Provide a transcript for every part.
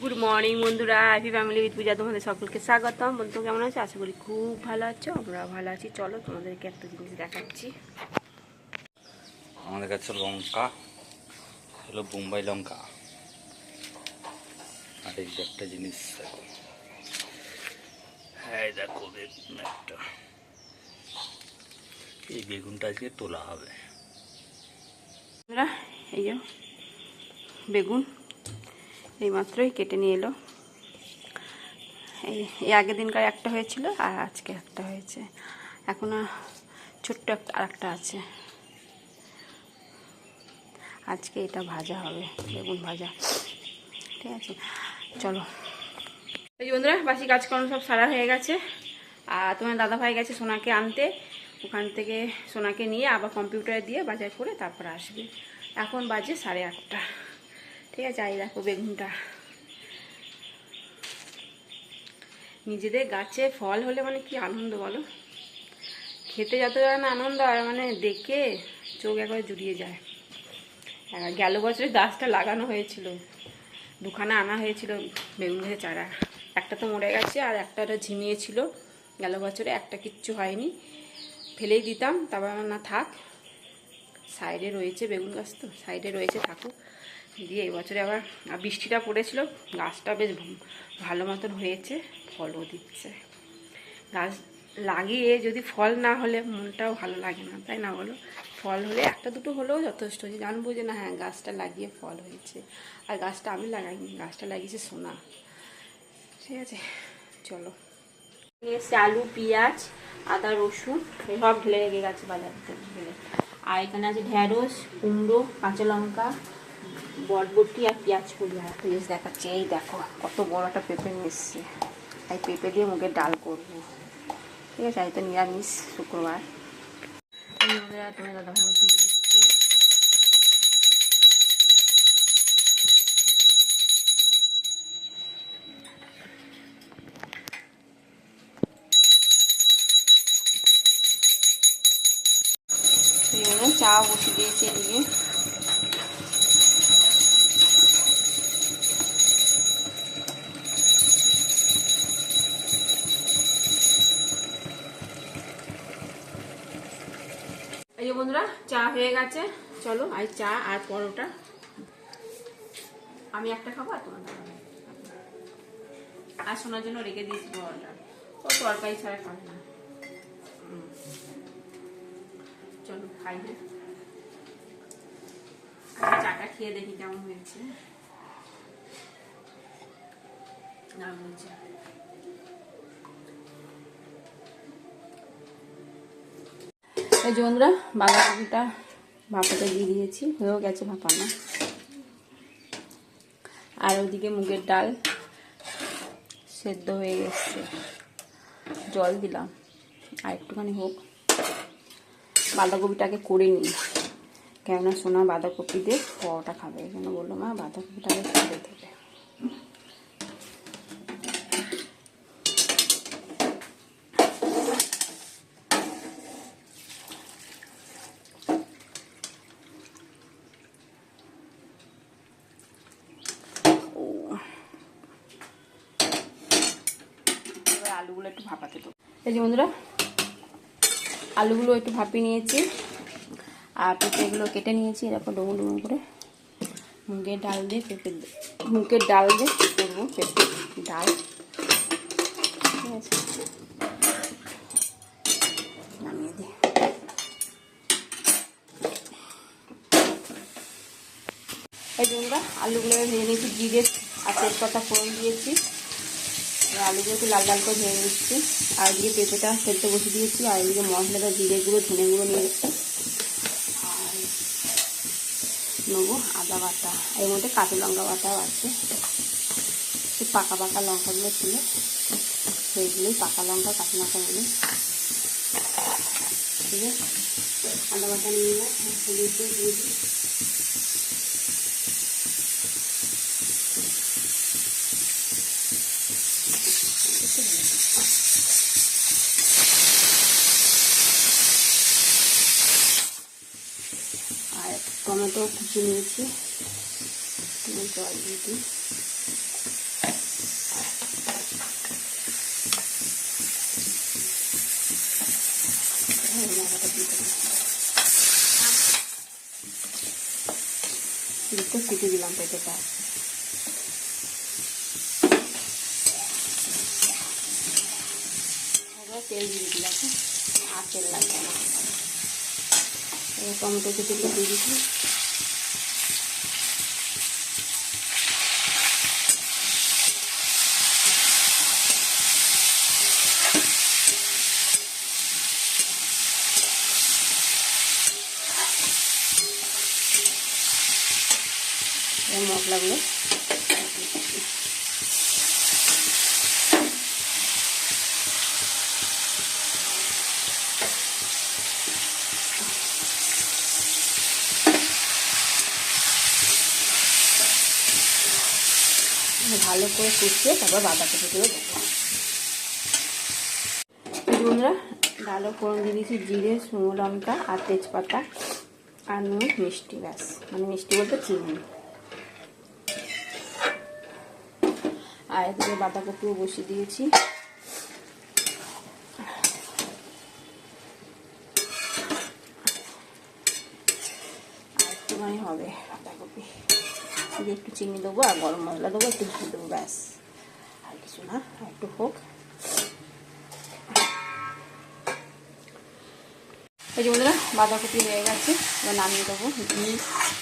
Good morning বন্ধুরা, happy family with পূজা তোমাদের সকলকে স্বাগতম। বন্ধু কেমন আছে? আশা করি খুব ভালো আছো, আমরা ভালো আছি। চলো তোমাদেরকে একটা জিনিস দেখাচ্ছি। আমাদের কাছে লঙ্কা হলো বোম্বাই লঙ্কা, আর এই যে একটা জিনিস দেখো, হ্যাঁ দেখো বেগুন একটা, এই বেগুনটা আজকে তোলা হবে। এই যে বেগুন এইমাত্রই কেটে নিয়ে এলো। এই আগের দিনকার একটা হয়েছিল আর আজকে একটা হয়েছে, এখনো ছোট্ট একটা আরেকটা আছে। আজকে এটা ভাজা হবে, বেগুন ভাজা। ঠিক আছে, চলো। এই বন্ধুরা, বাসি কাজকর্ম সব সারা হয়ে গেছে। আর তোমার দাদাভাই গেছে সোনাকে আনতে, ওখান থেকে সোনাকে নিয়ে আবার কম্পিউটারে দিয়ে বাজার করে তারপর আসবে। এখন বাজে 8:30। ঠিক আছে, এই দেখো বেগুনটা। নিজেদের গাছে ফল হলে মানে কি আনন্দ বলো, খেতে যত না আনন্দ, আর মানে দেখে চোখ একবার জুড়িয়ে যায়। গেল বছরে গাছটা লাগানো হয়েছিল, দুখানা আনা হয়েছিল বেগুন গাছের চারা। একটা তো মরে গেছে আর একটা ঝিমিয়েছিল গেল বছরে, একটা কিচ্ছু হয়নি, ফেলেই দিতাম। তারপর না থাক, সাইডে রয়েছে বেগুন গাছ, তো সাইডে রয়েছে, থাকুক দিয়ে। এই বছরে আবার বৃষ্টিটা পড়েছিল, গাছটা বেশ ভালো মতন হয়েছে, ফলও দিচ্ছে। গাছ লাগিয়ে যদি ফল না হলে মনটাও ভালো লাগে না, তাই না বলো? ফল হলে একটা দুটো হলেও যথেষ্ট, যে জানবো যে না হ্যাঁ গাছটা লাগিয়ে ফল হয়েছে। আর গাছটা আমি লাগাইনি, গাছটা লাগিয়েছে সোনা। ঠিক আছে, চলো। এসে আলু, পেঁয়াজ, আদা, রসুন সব ঢেলে রেখে গেছে বাজার থেকে ঢেলে। আর এখানে আছে ঢেঁড়স, কুমড়ো, কাঁচা লঙ্কা, বরবটি আর পেঁয়াজ কলি। আর একটা জিনিস দেখাচ্ছে, এই দেখো কত বড় একটা পেঁপে নিয়ে এসছে। এই পেঁপে দিয়ে মুগের ডাল করবো। ঠিক আছে, এই তো নিরামিষ শুক্রবার। তোমার দাদা ভাই পুজো দিচ্ছে। চা বসে দিয়েছে এদিকে। এই যে বন্ধুরা, চা হয়ে গেছে। চলো, আর চা আর পরোটা আমি একটা খাবো, আর তোমার আর শোনার জন্য রেখে দিয়েছি পরোটা। ও তরকারি ছাড়া খাবে না। চলো খাই। চাটা খেয়ে দেখি কেমন হয়েছে। এই যে বন্ধুরা, বাঁধাকপিটা ভাপাতে দিয়ে দিয়েছি, হয়েও গেছে ভাপানো। আর ওইদিকে মুগের ডাল সেদ্ধ হয়ে গেছে, জল দিলাম আর একটুখানি হোক। বাঁধাকপিটাকে করে নিই, কেননা সোনা বাঁধাকপি দিয়ে পরোটা খাবে, এই জন্য বললো মা বাঁধাকপিটাকে করে দেবে। আলুগুলো একটু ভাপাতে দেবো। এই যে বন্ধুরা, আলুগুলো একটু ভাপিয়ে নিয়েছি আর পেঁপেগুলো কেটে নিয়েছি এরকম ডুমো ডুমো করে। মুগের ডাল দিয়ে মুগের ডাল দিয়ে করবো পেঁপে ডাল। ঠিক আছে, নামিয়ে দিই। এই যে বন্ধুরা, আলুগুলো ভেজে নিয়েছি, জিরে আর তেজপাতা ফোড়ন দিয়েছি। আলুগুলো একটু লাল লাল করে ভেজে নিচ্ছি। আর এদিকে পেঁপেটা সেদ্ধ বসে দিয়েছি। আর এদিকে মশলাটা জিরে গুঁড়ো, ধনে গুঁড়ো নিয়ে এসেছি। আর নেবো আদা বাটা, এর মধ্যে কাঁচা লঙ্কা বাটাও আছে। একটু পাকা পাকা লঙ্কাগুলো ছিল, সেইগুলোই পাকা লঙ্কা কাঁচা লঙ্কাগুলো। ঠিক আছে, আদা বাটা নিয়ে নিলাম, হলুদ দিয়ে দিয়ে দিই। আর টমেটো কুচি নিয়েছি, জল দিয়ে দিই। মশলাটা দিয়ে দেবো। একটু সিটি দিলাম পেঁপেটা। তেল দিয়ে দিলাম, আর তেল লাগবে না। টমেটো কুচিগুলো দিয়ে দিচ্ছি। মশলাগুলো ভালো করে কষিয়ে তারপর বাঁধাকপিগুলো দেবো। বন্ধুরা ভালো ফোড়ন দিয়ে দিয়েছি জিরে, শুকনো লঙ্কা আর তেজপাতা আর নুন, মিষ্টি, ব্যাস। মানে মিষ্টি বলতে চিনি। আর এদিকে বাঁধাকপিও বসিয়ে দিয়েছি। আর একটুখানি হবে বাঁধাকপি দিয়ে একটু চিনি দেবো আর গরম মশলা দেবো, একটু ঘি দেবো, ব্যাস। আর কিছু না, আর একটু হোক। এই যে বন্ধুরা বাঁধাকপি হয়ে গেছে, এবার নামিয়ে দেবো। ঘি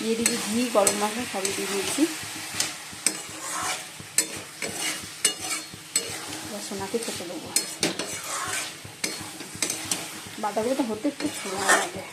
দিয়ে দিয়েছি, ঘি, গরম মশলা সবই দিয়ে দিয়েছি। সোনাকে খেতে দেবো। বাঁধাকপিটা হতে একটু সময় লাগে।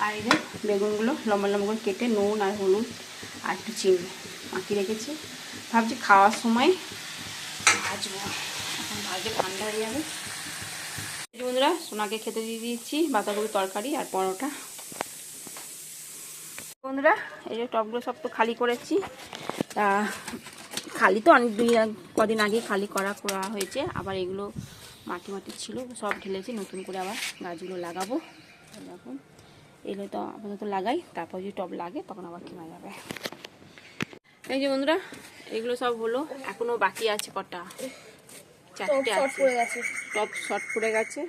আর এই যে বেগুনগুলো লম্বা লম্বা করে কেটে নুন আর হলুদ আর একটু চিনি মাখিয়ে রেখেছি। ভাবছি খাওয়ার সময় ভাজবো, এখন ভাজে ঠান্ডা হয়ে যাবে। এই যে বন্ধুরা সোনাকে খেতে দিয়ে দিয়েছি বাঁধাকপির তরকারি আর পরোটা। বন্ধুরা এই যে টবগুলো সব তো খালি করেছি। তা খালি তো অনেক কদিন আগে খালি করা হয়েছে। আবার এগুলো মাটি ছিল, সব ঢেলেছি। নতুন করে আবার গাছগুলো লাগাবো। এরকম এগুলো তো আপাতত লাগাই, তারপর যদি টব লাগে তখন আবার কেনা যাবে। এই যে বন্ধুরা এগুলো সব হলো, এখনো বাকি আছে কটা, 4টে আছে। টব শর্ট পড়ে গেছে।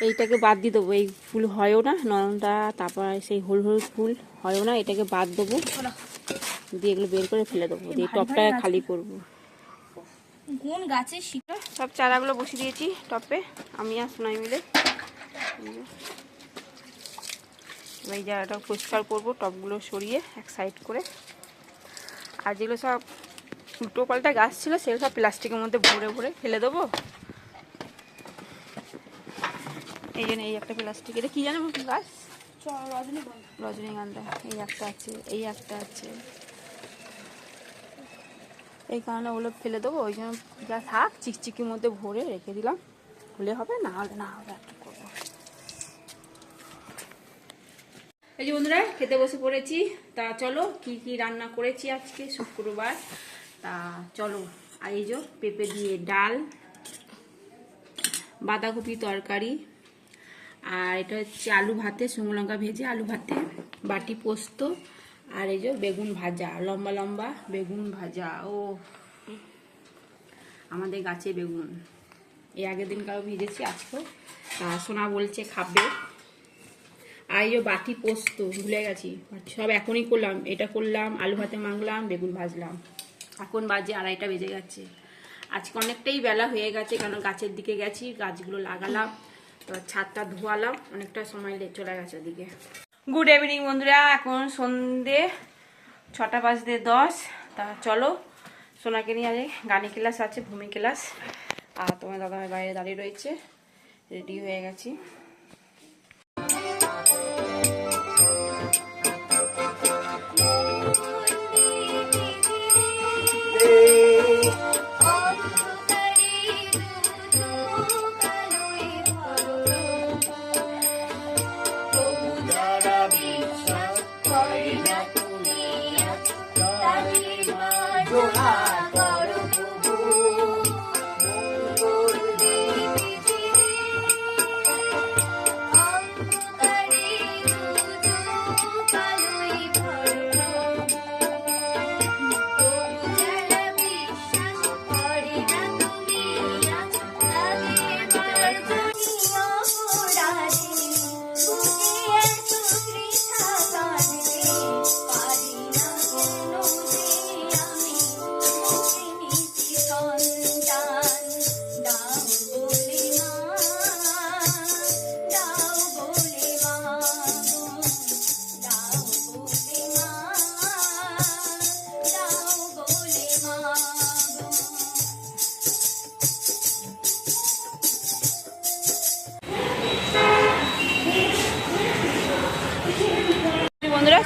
এইটাকে বাদ দিয়ে দেবো, এই ফুল হয়ও না নরমটা, তারপর সেই হলুদ ফুল হয়ও না, এটাকে বাদ দেবো, দিয়ে এগুলো বের করে ফেলে দেবো, দিয়ে টবটা খালি করবো। কোন গাছে শিখা সব চারাগুলো বসিয়ে দিয়েছি টবে, আমি আর সোনাই মিলে। এই জায়গাটা পরিষ্কার করবো, টবগুলো সরিয়ে এক সাইড করে। আর যেগুলো সব উল্টো পাল্টা গাছ ছিল সেগুলো সব প্লাস্টিকের মধ্যে ভরে ভরে ফেলে দেবো। এই জন্য এই একটা প্লাস্টিক, এটা কি জানো গাছ? রজনীগন্ধা। এই একটা আছে, এই একটা আছে, এই কারণে ওগুলো ফেলে দেবো। ওই জন্য যা থাক চিকচিকির মধ্যে ভরে রেখে দিলাম, হলে হবে, না হলে না হবে, একটা করবো। এই যে বন্ধুরা খেতে বসে পড়েছি। তা চলো কি কি রান্না করেছি আজকে শুক্রবার, তা চলো। আর এই যে পেঁপে দিয়ে ডাল, বাঁধাকপি তরকারি, আর এটা হচ্ছে আলু ভাতে, শুকনো লঙ্কা ভেজে আলু ভাতে, বাটি পোস্ত, আর এই যে বেগুন ভাজা, লম্বা লম্বা বেগুন ভাজা। ও আমাদের গাছে বেগুন, এই আগের দিন কারো ভিজেছি, আজকেও। তা সোনা বলছে খাবে। আর এই যে বাটি পোস্ত, ভুলে গেছি, সব এখনই করলাম। এটা করলাম, আলু ভাতে মাখলাম, বেগুন ভাজলাম। এখন বাজে 2:30 বেজে গেছে। আজকে অনেকটাই বেলা হয়ে গেছে, কারণ গাছের দিকে গেছি, গাছগুলো লাগালাম, তো ছাদটা ধোয়ালাম, অনেকটা সময় চলে গেছে ওদিকে। গুড ইভিনিং বন্ধুরা, এখন সন্ধ্যে 6:10। তা চলো সোনাকে নিয়ে আজ গানে ক্লাস আছে, ভূমি ক্লাস। আর তোমার দাদা বাইরে দাঁড়িয়ে রয়েছে, রেডি হয়ে গেছি।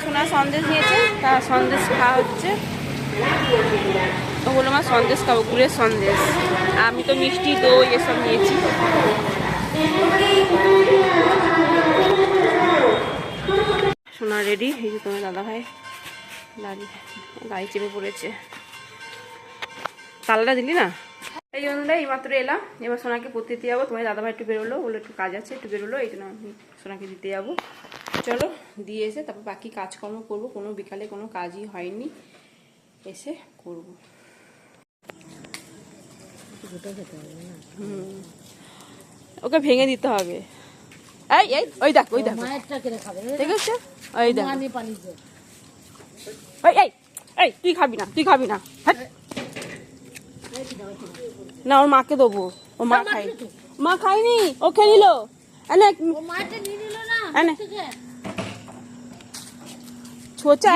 সোনা সন্দেশ নিয়েছে, তার সন্দেশ খাওয়া হচ্ছে। ও বললো মা সন্দেশ খাবো, গুড়ের সন্দেশ। আমি তো মিষ্টি দই এসব নিয়েছি। সোনা রেডি, এই যে তোমার দাদা ভাই গাড়ি চেপে পড়েছে। তালাটা দিলি না? এই জন্যই এইমাত্র এলাম, এবার সোনাকে পড়তে দিতে যাবো। তোমার দাদাভাই একটু বেরোলো, বললো একটু কাজ আছে, একটু বেরোলো, এই জন্য আমি সোনাকে দিতে যাবো। চলো দিয়ে এসে তারপর বাকি কাজকর্ম করবো। কোনো বিকালে কোনো কাজই হয়নি, এসে করবো। ওকে ভেঙে দিতে হবে। এই এই ওই দেখ, ওই দেখ, দেখেছ? ওই দেখ, এই এই এই তুই খাবি না, তুই খাবি না। না ওর মাকে দেবো, ও মা খাই, মা খাইনি, ও খেয়ে নিল। ছোচা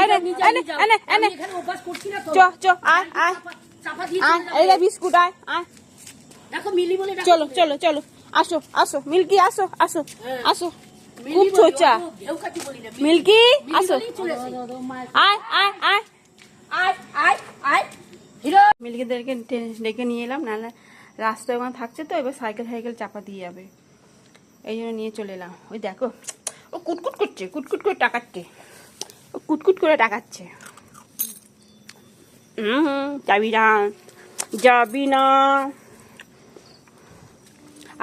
বিস্কুট আয় আয়। চলো চলো চলো, আসো আসো মিল্কি, আসো আসো আসো, খুব ছোচা মিল্কি, আসো আয় আয় আয় আয় আয় আয়। মিল্কিদেরকে ডেকে নিয়ে এলাম, নাহলে রাস্তায় ওখানে থাকছে তো, এবার সাইকেল সাইকেল চাপা দিয়ে যাবে, এই জন্য নিয়ে চলে এলাম। ওই দেখো ও কুটকুট করছে, কুটকুট করে টাকাচ্ছে, ও কুটকুট করে টাকাচ্ছে। যাবি না, যাবি না।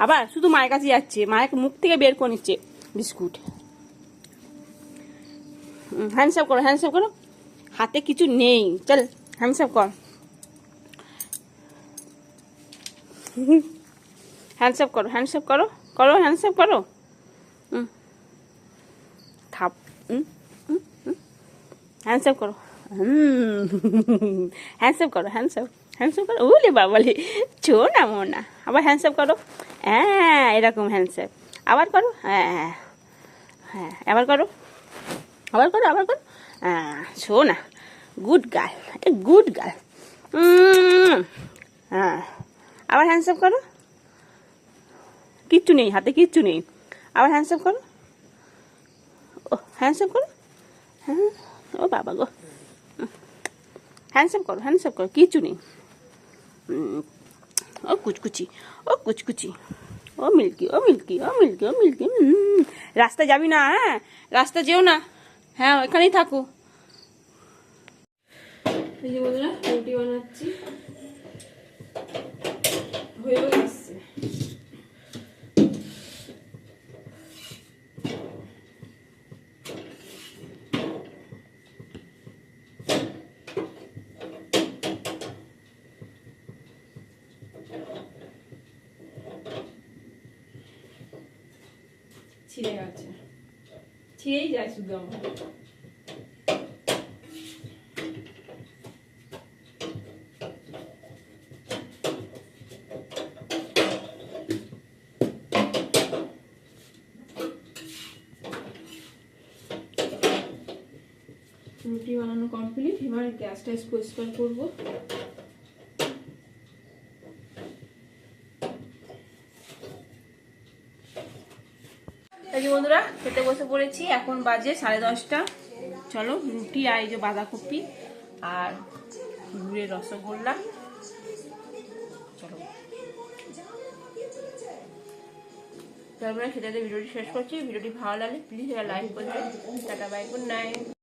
আবার শুধু মায়ের কাছে যাচ্ছে, মায়ের মুখ থেকে বের করে নিচ্ছে বিস্কুট। হ্যান্ডসাপ করো, হ্যান্ডসাপ করো, হাতে কিছু নেই, চল হ্যান্ডসাপ কর, হ্যান্ডসাপ করো, হ্যান্ডসাপ করো, করো হ্যান্ডসাপ করো। থাপ হ্যান্ডসাপ করো, হ্যান্ডসাপ করো, হ্যান্ডসাপ হ্যান্ডসাপ করো। ওলে বাবালে, ছো না মোনা, আবার হ্যান্ডসাপ করো। হ্যাঁ এরকম হ্যান্ডসাপ, আবার করো, হ্যাঁ হ্যাঁ আবার করো, আবার করো, আবার করো। হ্যাঁ ছো না, গুড গার্ল, গুড গার্ল। হ্যাঁ আবার হ্যান্ডসাপ করো, কিচ্ছু নেই হাতে, কিচ্ছু নেই, আবার হ্যান্ডসাপ করো। ও হ্যান্ডসাপ করো, হ্যাঁ ও বাবা গো, হ্যান্ডসাপ করো, হ্যান্ডসাপ করো, কিচ্ছু নেই। ও কুচকুচি, ও কুচকুচি, ও মিল্কি, ও মিল্কি, ও মিল্কি, ও মিল্কি। রাস্তায় যাবি না, হ্যাঁ রাস্তা যেও না, হ্যাঁ ওখানেই থাকো। এই যে বন্ধুরা রুটি বানাচ্ছি, হয়েও এসছে। ছিঁড়ে গেছে, ছিঁড়েই যায় শুধু আমার। রুটি বানানো কমপ্লিট, এবার গ্যাসটা পরিষ্কার করবো। এই যে বন্ধুরা খেতে বসে পড়েছি, এখন বাজে 10:30। চলো রুটি আর এই যে বাঁধাকপি আর গুড়ের রসগোল্লা, চলো তারপরে খেতে ভিডিওটি শেষ করছি। ভিডিওটি ভালো লাগলে প্লিজ লাইক করবে। Tata bye, good night.